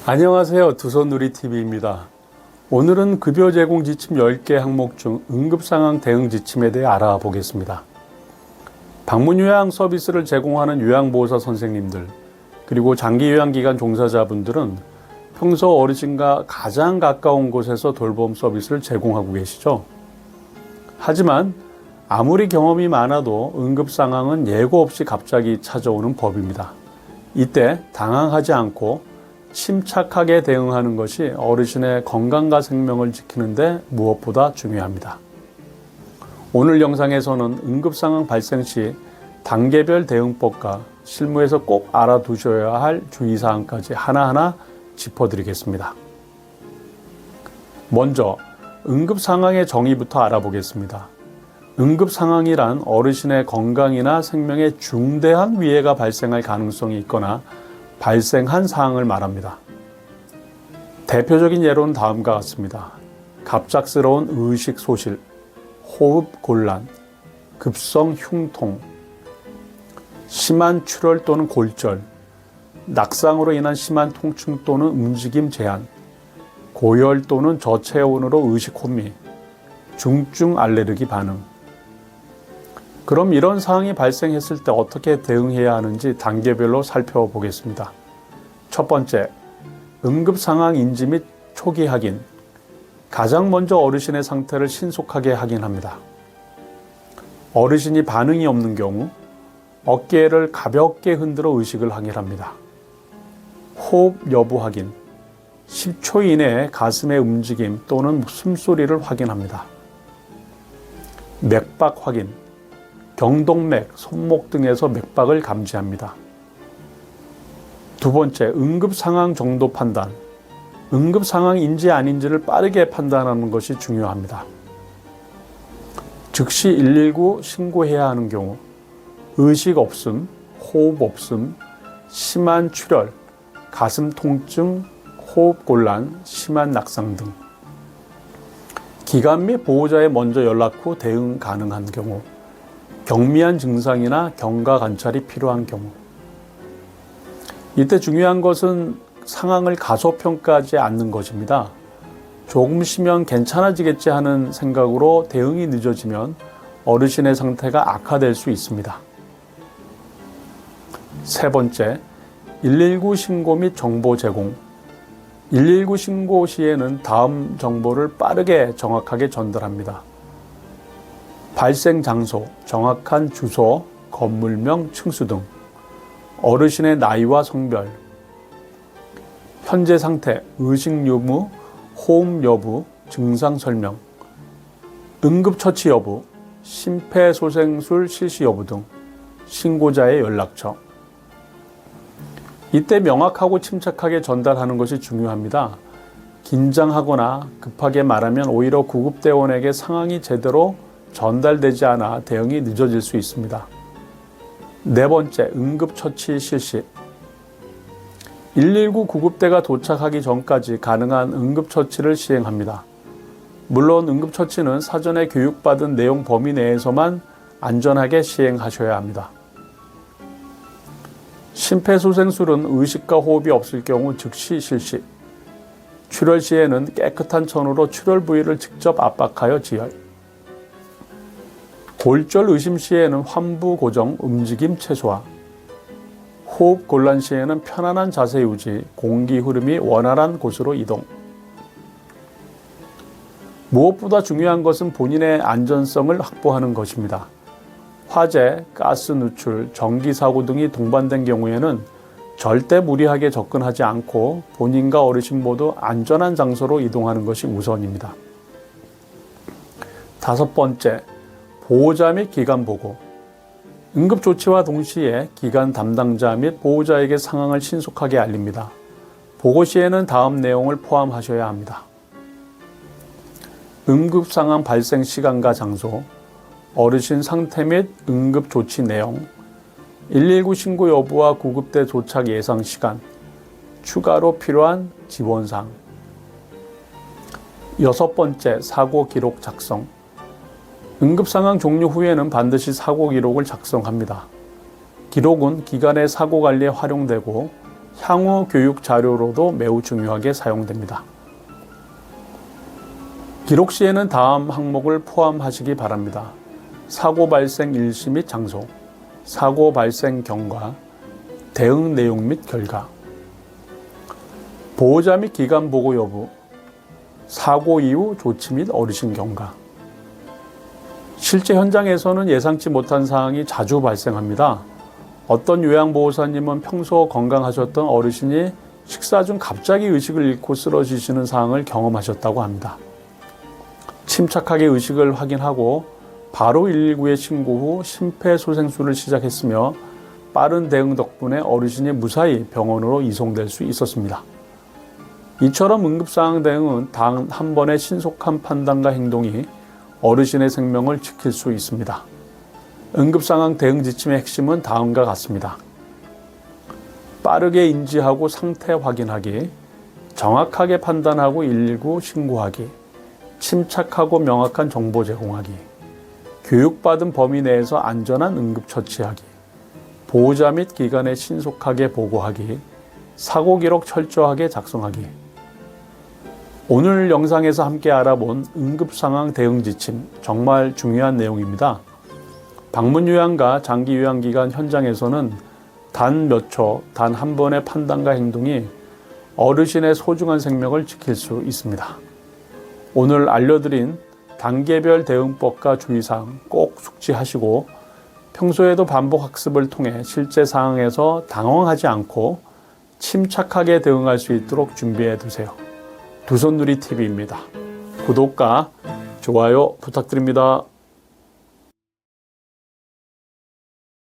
안녕하세요. 두손누리TV입니다. 오늘은 급여 제공 지침 10개 항목 중 응급상황 대응 지침에 대해 알아보겠습니다. 방문 요양 서비스를 제공하는 요양보호사 선생님들, 그리고 장기 요양기관 종사자분들은 평소 어르신과 가장 가까운 곳에서 돌봄 서비스를 제공하고 계시죠. 하지만 아무리 경험이 많아도 응급상황은 예고 없이 갑자기 찾아오는 법입니다. 이때 당황하지 않고 침착하게 대응하는 것이 어르신의 건강과 생명을 지키는 데 무엇보다 중요합니다. 오늘 영상에서는 응급상황 발생 시 단계별 대응법과 실무에서 꼭 알아두셔야 할 주의사항까지 하나하나 짚어드리겠습니다. 먼저 응급상황의 정의부터 알아보겠습니다. 응급상황이란 어르신의 건강이나 생명에 중대한 위해가 발생할 가능성이 있거나 발생한 사항을 말합니다. 대표적인 예로는 다음과 같습니다. 갑작스러운 의식 소실, 호흡 곤란, 급성 흉통, 심한 출혈 또는 골절, 낙상으로 인한 심한 통증 또는 움직임 제한, 고열 또는 저체온으로 의식 혼미, 중증 알레르기 반응. 그럼 이런 상황이 발생했을 때 어떻게 대응해야 하는지 단계별로 살펴보겠습니다. 첫 번째, 응급상황 인지 및 초기 확인. 가장 먼저 어르신의 상태를 신속하게 확인합니다. 어르신이 반응이 없는 경우 어깨를 가볍게 흔들어 의식을 확인합니다. 호흡 여부 확인. 10초 이내에 가슴의 움직임 또는 숨소리를 확인합니다. 맥박 확인. 경동맥, 손목 등에서 맥박을 감지합니다. 두 번째, 응급상황 정도 판단. 응급상황인지 아닌지를 빠르게 판단하는 것이 중요합니다. 즉시 119 신고해야 하는 경우, 의식 없음, 호흡 없음, 심한 출혈, 가슴 통증, 호흡 곤란, 심한 낙상 등. 기관 및 보호자에 먼저 연락 후 대응 가능한 경우, 경미한 증상이나 경과 관찰이 필요한 경우. 이때 중요한 것은 상황을 가소평가하지 않는 것입니다. 조금 쉬면 괜찮아지겠지 하는 생각으로 대응이 늦어지면 어르신의 상태가 악화될 수 있습니다. 세 번째, 119 신고 및 정보 제공. 119 신고 시에는 다음 정보를 빠르게 정확하게 전달합니다. 발생 장소, 정확한 주소, 건물명, 층수 등, 어르신의 나이와 성별, 현재 상태, 의식 유무, 호흡 여부, 증상 설명, 응급처치 여부, 심폐소생술 실시 여부 등, 신고자의 연락처. 이때 명확하고 침착하게 전달하는 것이 중요합니다. 긴장하거나 급하게 말하면 오히려 구급대원에게 상황이 제대로 전달되지 않아 대응이 늦어질 수 있습니다. 네 번째, 응급처치 실시. 119 구급대가 도착하기 전까지 가능한 응급처치를 시행합니다. 물론 응급처치는 사전에 교육받은 내용 범위 내에서만 안전하게 시행하셔야 합니다. 심폐소생술은 의식과 호흡이 없을 경우 즉시 실시. 출혈 시에는 깨끗한 천으로 출혈 부위를 직접 압박하여 지혈. 골절 의심 시에는 환부 고정, 움직임 최소화. 호흡 곤란 시에는 편안한 자세 유지, 공기 흐름이 원활한 곳으로 이동. 무엇보다 중요한 것은 본인의 안전성을 확보하는 것입니다. 화재, 가스 누출, 전기 사고 등이 동반된 경우에는 절대 무리하게 접근하지 않고 본인과 어르신 모두 안전한 장소로 이동하는 것이 우선입니다. 다섯 번째, 보호자 및 기관 보고. 응급조치와 동시에 기관 담당자 및 보호자에게 상황을 신속하게 알립니다. 보고 시에는 다음 내용을 포함하셔야 합니다. 응급상황 발생 시간과 장소, 어르신 상태 및 응급조치 내용, 119 신고 여부와 구급대 도착 예상 시간, 추가로 필요한 지원사항. 여섯 번째, 사고 기록 작성. 응급상황 종료 후에는 반드시 사고 기록을 작성합니다. 기록은 기관의 사고 관리에 활용되고 향후 교육 자료로도 매우 중요하게 사용됩니다. 기록 시에는 다음 항목을 포함하시기 바랍니다. 사고 발생 일시 및 장소, 사고 발생 경과, 대응 내용 및 결과, 보호자 및 기관 보고 여부, 사고 이후 조치 및 어르신 경과. 실제 현장에서는 예상치 못한 사항이 자주 발생합니다. 어떤 요양보호사님은 평소 건강하셨던 어르신이 식사 중 갑자기 의식을 잃고 쓰러지시는 상황을 경험하셨다고 합니다. 침착하게 의식을 확인하고 바로 119에 신고 후 심폐소생술을 시작했으며 빠른 대응 덕분에 어르신이 무사히 병원으로 이송될 수 있었습니다. 이처럼 응급상황 대응은 단 한 번의 신속한 판단과 행동이 어르신의 생명을 지킬 수 있습니다. 응급상황 대응 지침의 핵심은 다음과 같습니다. 빠르게 인지하고 상태 확인하기, 정확하게 판단하고 119 신고하기, 침착하고 명확한 정보 제공하기, 교육받은 범위 내에서 안전한 응급처치하기, 보호자 및 기관에 신속하게 보고하기, 사고 기록 철저하게 작성하기. 오늘 영상에서 함께 알아본 응급상황 대응 지침, 정말 중요한 내용입니다. 방문 요양과 장기 요양 기간 현장에서는 단 몇 초, 단 한 번의 판단과 행동이 어르신의 소중한 생명을 지킬 수 있습니다. 오늘 알려드린 단계별 대응법과 주의사항 꼭 숙지하시고 평소에도 반복 학습을 통해 실제 상황에서 당황하지 않고 침착하게 대응할 수 있도록 준비해 두세요. 두손누리 TV입니다. 구독과 좋아요 부탁드립니다.